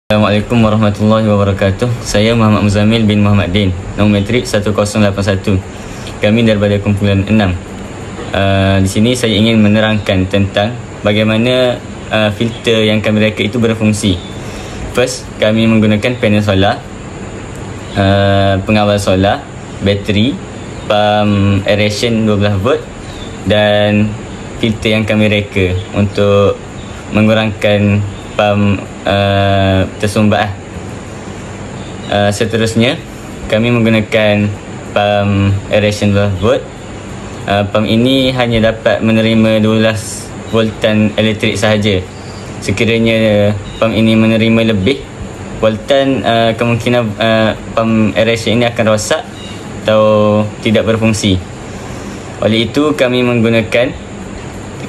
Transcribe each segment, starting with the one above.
Assalamualaikum warahmatullahi wabarakatuh. Saya Muhammad Muzamil bin Muhammad Din, nombor metrik 1081. Kami daripada kumpulan 6. Di sini saya ingin menerangkan tentang bagaimana filter yang kami reka itu berfungsi. First, kami menggunakan panel solar, pengawal solar, bateri, pump aeration 12 volt dan filter yang kami reka untuk mengurangkan pump tersumbat. Seterusnya kami menggunakan pump aeration 12 volt. Pump ini hanya dapat menerima 12 voltan elektrik sahaja. Sekiranya pump ini menerima lebih voltan, kemungkinan pump aeration ini akan rosak atau tidak berfungsi. Oleh itu kami menggunakan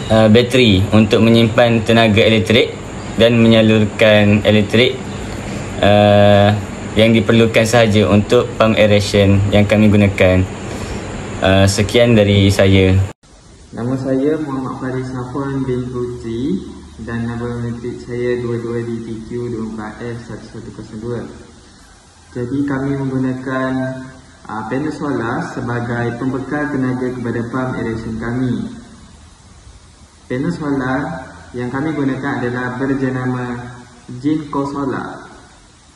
bateri untuk menyimpan tenaga elektrik dan menyalurkan elektrik yang diperlukan sahaja untuk pump aeration yang kami gunakan. Sekian dari saya. Nama saya Muhammad Faris Safwan bin Putri dan nombor metrik saya 22DTQ24F1102. Jadi kami menggunakan panel solar sebagai pembekal tenaga kepada pump aeration kami. Panel solar yang kami gunakan adalah berjenama Jinko Solar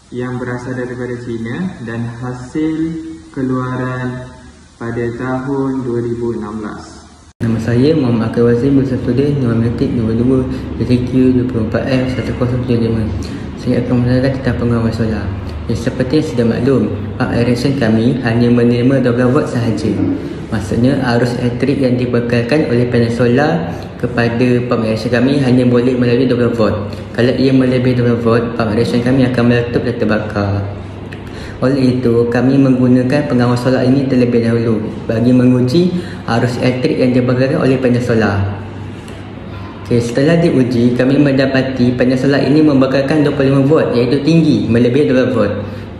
yang berasal daripada China dan hasil keluaran pada tahun 2016. Nama saya Muhammad Akil Wazim bin Safudin, nombor metrik 22DTQ24F1075. Saya akan menerangkan tentang pengawal solar. Seperti yang sudah maklum, pump aeration kami hanya menerima 12 volt sahaja. Maksudnya arus elektrik yang dibekalkan oleh panel solar kepada pump aeration kami hanya boleh melalui 12 volt. Kalau ia melebihi 12 volt, pump aeration kami akan meletup dan terbakar. Oleh itu, kami menggunakan pengawal solar ini terlebih dahulu bagi menguji arus elektrik yang dibekalkan oleh panel solar. Setelah diuji, kami mendapati panel solar ini membekalkan 25 volt, iaitu tinggi melebihi 12 volt.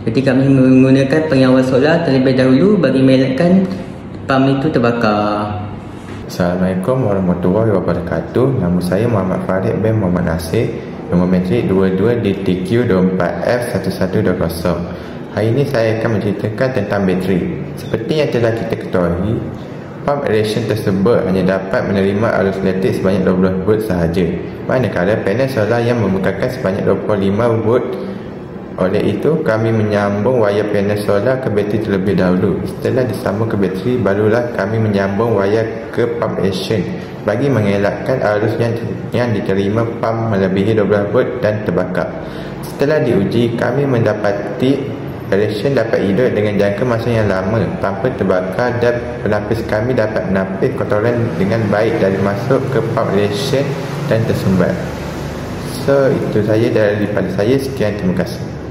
Jadi kami menggunakan pengawal solar terlebih dahulu bagi mengelakkan pump itu terbakar. Assalamualaikum warahmatullahi wabarakatuh. Nama saya Muhammad Farid bin Muhammad Nasir, nombor metrik 22DTQ24F1120. Hari ini saya akan menceritakan tentang bateri. Seperti yang telah kita ketahui, pump aeration tersebut hanya dapat menerima arus elektrik sebanyak 12 volt sahaja, manakala panel solar yang membekalkan sebanyak 25 volt. Oleh itu, kami menyambung wayar panel solar ke bateri terlebih dahulu. Setelah disambung ke bateri, barulah kami menyambung wayar ke pump aeration bagi mengelakkan arus yang diterima pump melebihi 12 volt dan terbakar. Setelah diuji, kami mendapati aeration dapat hidup dengan jangka masa yang lama tanpa terbakar dan penapis kami dapat menapis kotoran dengan baik dari masuk ke pump aeration dan tersumbat. So, itu saja daripada saya. Sekian, terima kasih.